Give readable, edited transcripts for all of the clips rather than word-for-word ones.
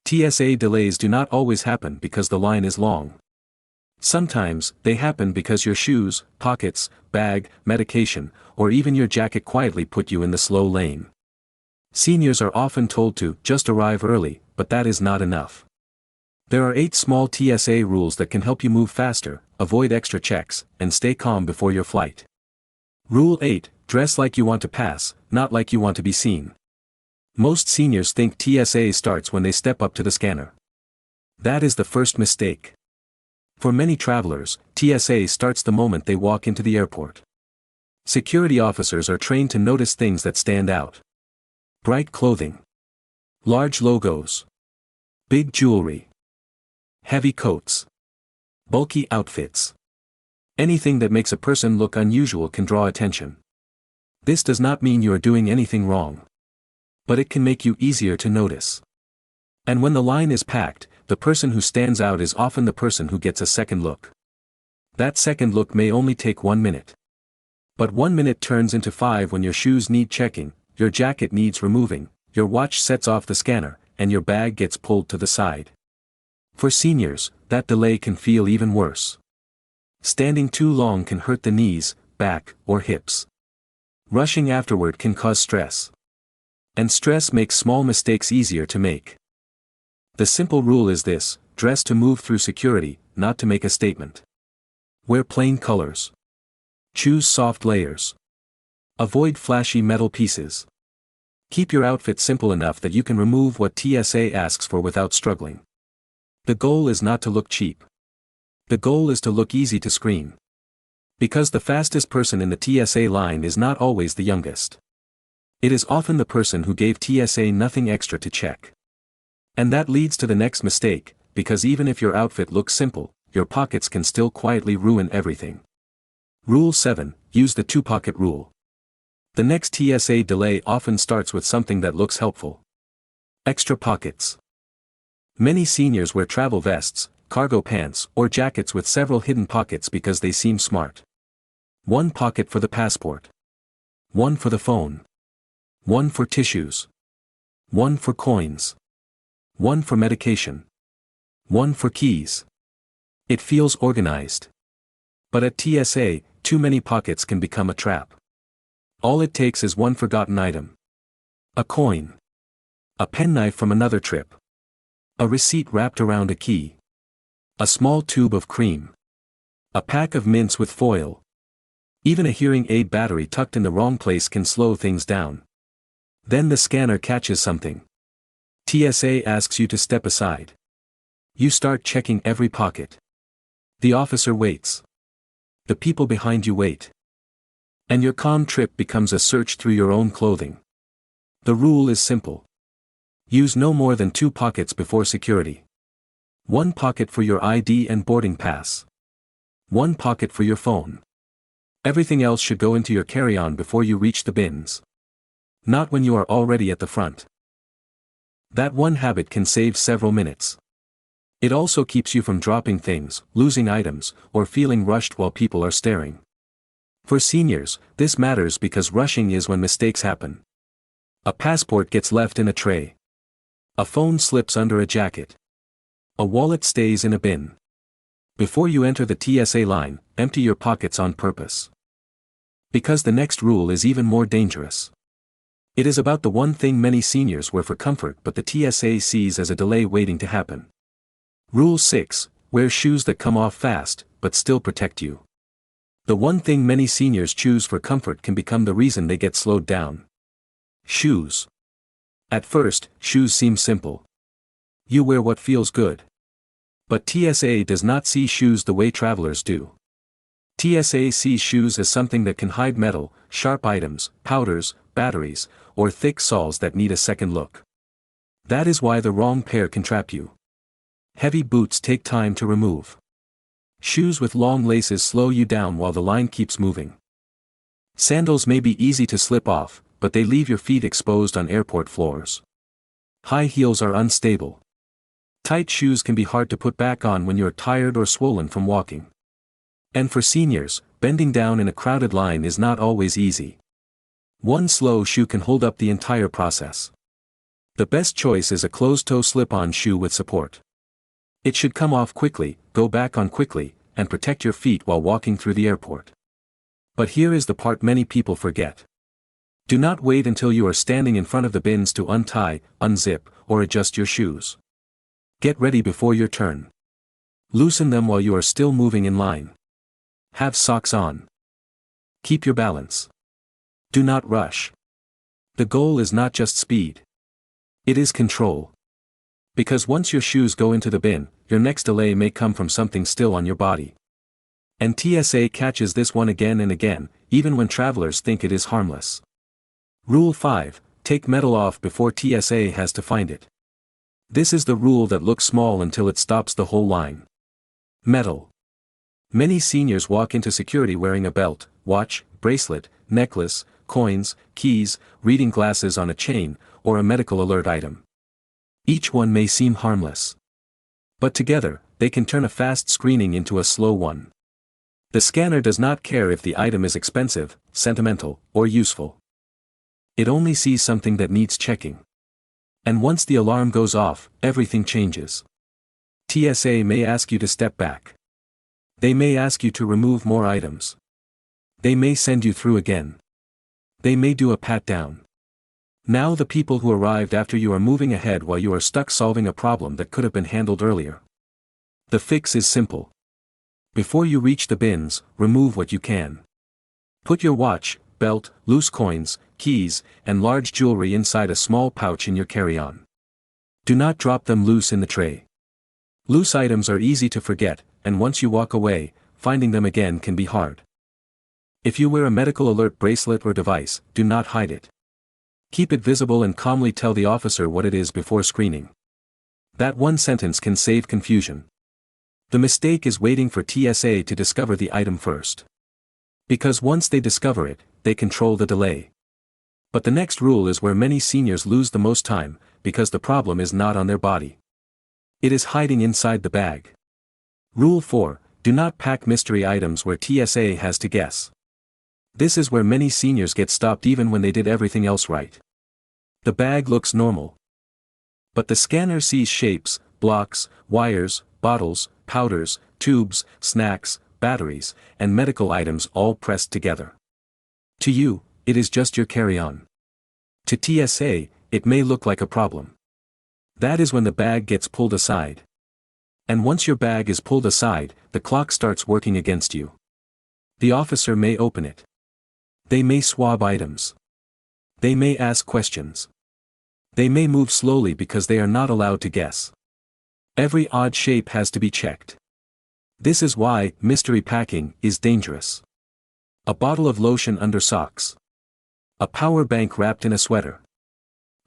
TSA delays do not always happen because the line is long. Sometimes, they happen because your shoes, pockets, bag, medication, or even your jacket quietly put you in the slow lane. Seniors are often told to just arrive early, but that is not enough. There are 8 small TSA rules that can help you move faster, avoid extra checks, and stay calm before your flight. Rule 8, dress like you want to pass, not like you want to be seen. Most seniors think TSA starts when they step up to the scanner. That is the first mistake. For many travelers, TSA starts the moment they walk into the airport. Security officers are trained to notice things that stand out. Bright clothing. Large logos. Big jewelry. Heavy coats. Bulky outfits. Anything that makes a person look unusual can draw attention. This does not mean you are doing anything wrong. But it can make you easier to notice. And when the line is packed, the person who stands out is often the person who gets a second look. That second look may only take 1 minute. But 1 minute turns into 5 when your shoes need checking, your jacket needs removing, your watch sets off the scanner, and your bag gets pulled to the side. For seniors, that delay can feel even worse. Standing too long can hurt the knees, back, or hips. Rushing afterward can cause stress. And stress makes small mistakes easier to make. The simple rule is this: dress to move through security, not to make a statement. Wear plain colors. Choose soft layers. Avoid flashy metal pieces. Keep your outfit simple enough that you can remove what TSA asks for without struggling. The goal is not to look cheap. The goal is to look easy to screen. Because the fastest person in the TSA line is not always the youngest. It is often the person who gave TSA nothing extra to check. And that leads to the next mistake, because even if your outfit looks simple, your pockets can still quietly ruin everything. Rule 7, use the 2-pocket rule. The next TSA delay often starts with something that looks helpful. Extra pockets. Many seniors wear travel vests, cargo pants, or jackets with several hidden pockets because they seem smart. 1 pocket for the passport. 1 for the phone. 1 for tissues. 1 for coins. 1 for medication. 1 for keys. It feels organized. But at TSA, too many pockets can become a trap. All it takes is 1 forgotten item. A coin. A penknife from another trip. A receipt wrapped around a key. A small tube of cream. A pack of mints with foil. Even a hearing aid battery tucked in the wrong place can slow things down. Then the scanner catches something. TSA asks you to step aside. You start checking every pocket. The officer waits. The people behind you wait. And your calm trip becomes a search through your own clothing. The rule is simple. Use no more than 2 pockets before security. 1 pocket for your ID and boarding pass. 1 pocket for your phone. Everything else should go into your carry-on before you reach the bins. Not when you are already at the front. That one habit can save several minutes. It also keeps you from dropping things, losing items, or feeling rushed while people are staring. For seniors, this matters because rushing is when mistakes happen. A passport gets left in a tray. A phone slips under a jacket. A wallet stays in a bin. Before you enter the TSA line, empty your pockets on purpose. Because the next rule is even more dangerous. It is about the one thing many seniors wear for comfort but the TSA sees as a delay waiting to happen. Rule 6, wear shoes that come off fast, but still protect you. The one thing many seniors choose for comfort can become the reason they get slowed down. Shoes. At first, shoes seem simple. You wear what feels good. But TSA does not see shoes the way travelers do. TSA sees shoes as something that can hide metal, sharp items, powders, batteries, or thick soles that need a second look. That is why the wrong pair can trap you. Heavy boots take time to remove. Shoes with long laces slow you down while the line keeps moving. Sandals may be easy to slip off, but they leave your feet exposed on airport floors. High heels are unstable. Tight shoes can be hard to put back on when you're tired or swollen from walking. And for seniors, bending down in a crowded line is not always easy. One slow shoe can hold up the entire process. The best choice is a closed-toe slip-on shoe with support. It should come off quickly, go back on quickly, and protect your feet while walking through the airport. But here is the part many people forget. Do not wait until you are standing in front of the bins to untie, unzip, or adjust your shoes. Get ready before your turn. Loosen them while you are still moving in line. Have socks on. Keep your balance. Do not rush. The goal is not just speed. It is control. Because once your shoes go into the bin, your next delay may come from something still on your body. And TSA catches this one again and again, even when travelers think it is harmless. Rule 5, take metal off before TSA has to find it. This is the rule that looks small until it stops the whole line. Metal. Many seniors walk into security wearing a belt, watch, bracelet, necklace, coins, keys, reading glasses on a chain, or a medical alert item. Each one may seem harmless. But together, they can turn a fast screening into a slow one. The scanner does not care if the item is expensive, sentimental, or useful. It only sees something that needs checking. And once the alarm goes off, everything changes. TSA may ask you to step back. They may ask you to remove more items. They may send you through again. They may do a pat-down. Now the people who arrived after you are moving ahead while you are stuck solving a problem that could have been handled earlier. The fix is simple. Before you reach the bins, remove what you can. Put your watch, belt, loose coins, keys, and large jewelry inside a small pouch in your carry-on. Do not drop them loose in the tray. Loose items are easy to forget, and once you walk away, finding them again can be hard. If you wear a medical alert bracelet or device, do not hide it. Keep it visible and calmly tell the officer what it is before screening. That one sentence can save confusion. The mistake is waiting for TSA to discover the item first. Because once they discover it, they control the delay. But the next rule is where many seniors lose the most time, because the problem is not on their body. It is hiding inside the bag. Rule 4, do not pack mystery items where TSA has to guess. This is where many seniors get stopped even when they did everything else right. The bag looks normal. But the scanner sees shapes, blocks, wires, bottles, powders, tubes, snacks, batteries, and medical items all pressed together. To you, it is just your carry-on. To TSA, it may look like a problem. That is when the bag gets pulled aside. And once your bag is pulled aside, the clock starts working against you. The officer may open it. They may swab items. They may ask questions. They may move slowly because they are not allowed to guess. Every odd shape has to be checked. This is why mystery packing is dangerous. A bottle of lotion under socks. A power bank wrapped in a sweater.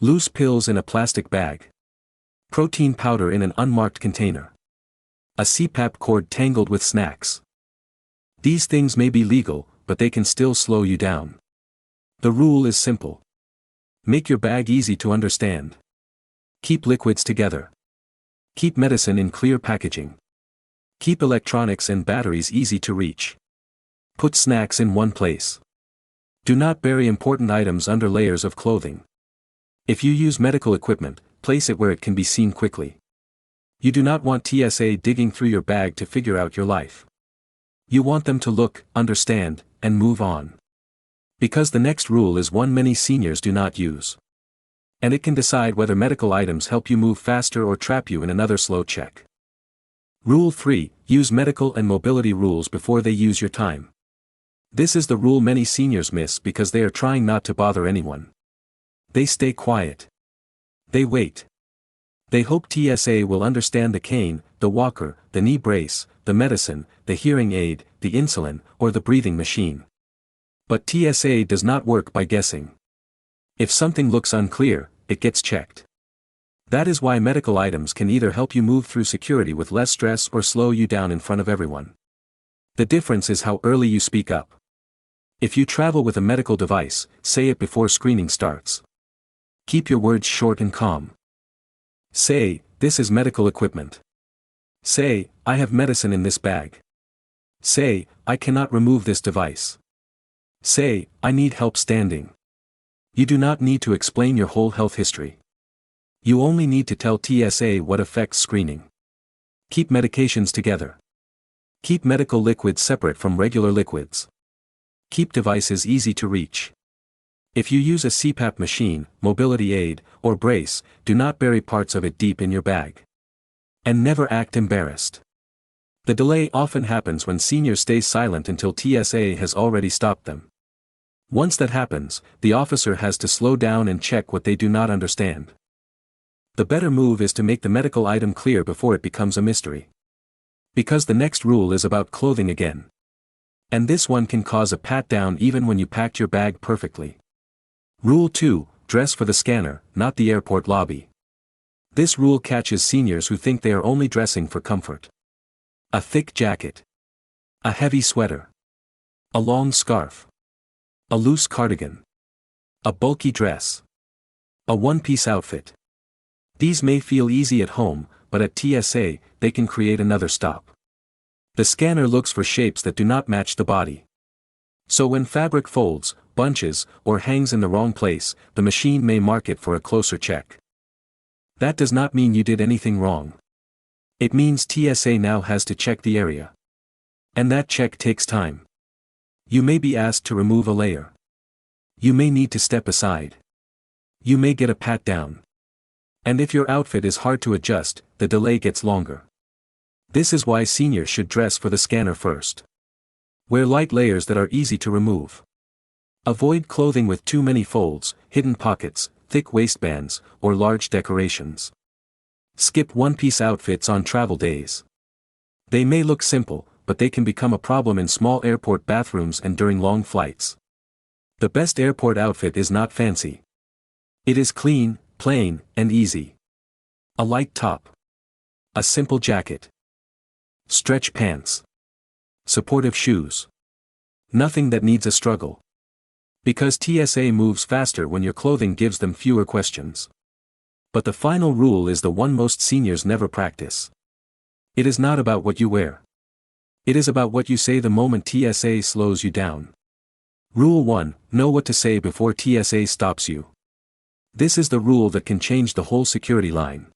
Loose pills in a plastic bag. Protein powder in an unmarked container. A CPAP cord tangled with snacks. These things may be legal, but they can still slow you down. The rule is simple. Make your bag easy to understand. Keep liquids together. Keep medicine in clear packaging. Keep electronics and batteries easy to reach. Put snacks in one place. Do not bury important items under layers of clothing. If you use medical equipment, place it where it can be seen quickly. You do not want TSA digging through your bag to figure out your life. You want them to look, understand, and move on. Because the next rule is one many seniors do not use. And it can decide whether medical items help you move faster or trap you in another slow check. Rule 3, use medical and mobility rules before they use your time. This is the rule many seniors miss because they are trying not to bother anyone. They stay quiet. They wait. They hope TSA will understand the cane, the walker, the knee brace, the medicine, the hearing aid, the insulin, or the breathing machine. But TSA does not work by guessing. If something looks unclear, it gets checked. That is why medical items can either help you move through security with less stress or slow you down in front of everyone. The difference is how early you speak up. If you travel with a medical device, say it before screening starts. Keep your words short and calm. Say, this is medical equipment. Say, I have medicine in this bag. Say, I cannot remove this device. Say, I need help standing. You do not need to explain your whole health history. You only need to tell TSA what affects screening. Keep medications together. Keep medical liquids separate from regular liquids. Keep devices easy to reach. If you use a CPAP machine, mobility aid, or brace, do not bury parts of it deep in your bag. And never act embarrassed. The delay often happens when seniors stay silent until TSA has already stopped them. Once that happens, the officer has to slow down and check what they do not understand. The better move is to make the medical item clear before it becomes a mystery. Because the next rule is about clothing again. And this one can cause a pat-down even when you packed your bag perfectly. Rule 2, dress for the scanner, not the airport lobby. This rule catches seniors who think they are only dressing for comfort. A thick jacket. A heavy sweater. A long scarf. A loose cardigan. A bulky dress. A one-piece outfit. These may feel easy at home, but at TSA, they can create another stop. The scanner looks for shapes that do not match the body. So when fabric folds, bunches, or hangs in the wrong place, the machine may mark it for a closer check. That does not mean you did anything wrong. It means TSA now has to check the area. And that check takes time. You may be asked to remove a layer. You may need to step aside. You may get a pat down. And if your outfit is hard to adjust, the delay gets longer. This is why seniors should dress for the scanner first. Wear light layers that are easy to remove. Avoid clothing with too many folds, hidden pockets, thick waistbands, or large decorations. Skip one-piece outfits on travel days. They may look simple, but they can become a problem in small airport bathrooms and during long flights. The best airport outfit is not fancy. It is clean, plain, and easy. A light top. A simple jacket. Stretch pants. Supportive shoes. Nothing that needs a struggle. Because TSA moves faster when your clothing gives them fewer questions. But the final rule is the one most seniors never practice. It is not about what you wear. It is about what you say the moment TSA slows you down. Rule 1, know what to say before TSA stops you. This is the rule that can change the whole security line.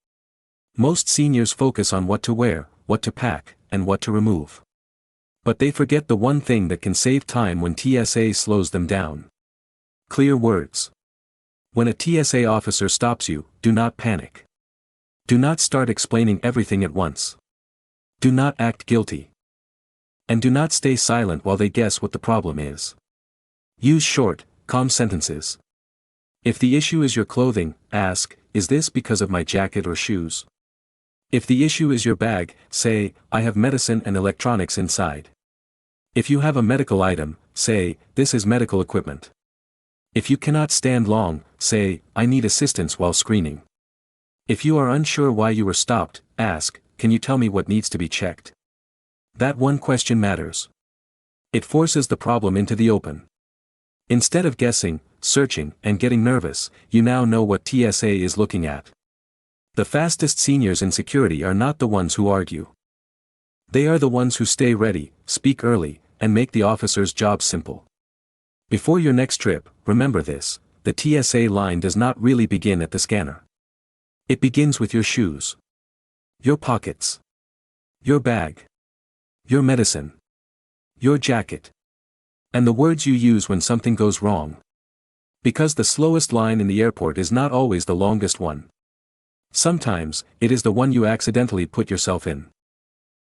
Most seniors focus on what to wear, what to pack, and what to remove. But they forget the one thing that can save time when TSA slows them down. Clear words. When a TSA officer stops you, do not panic. Do not start explaining everything at once. Do not act guilty. And do not stay silent while they guess what the problem is. Use short, calm sentences. If the issue is your clothing, ask, is this because of my jacket or shoes? If the issue is your bag, say, I have medicine and electronics inside. If you have a medical item, say, this is medical equipment. If you cannot stand long, say, I need assistance while screening. If you are unsure why you were stopped, ask, can you tell me what needs to be checked? That one question matters. It forces the problem into the open. Instead of guessing, searching, and getting nervous, you now know what TSA is looking at. The fastest seniors in security are not the ones who argue. They are the ones who stay ready, speak early, and make the officer's job simple. Before your next trip, remember this, the TSA line does not really begin at the scanner. It begins with your shoes. Your pockets. Your bag. Your medicine. Your jacket. And the words you use when something goes wrong. Because the slowest line in the airport is not always the longest one. Sometimes, it is the one you accidentally put yourself in.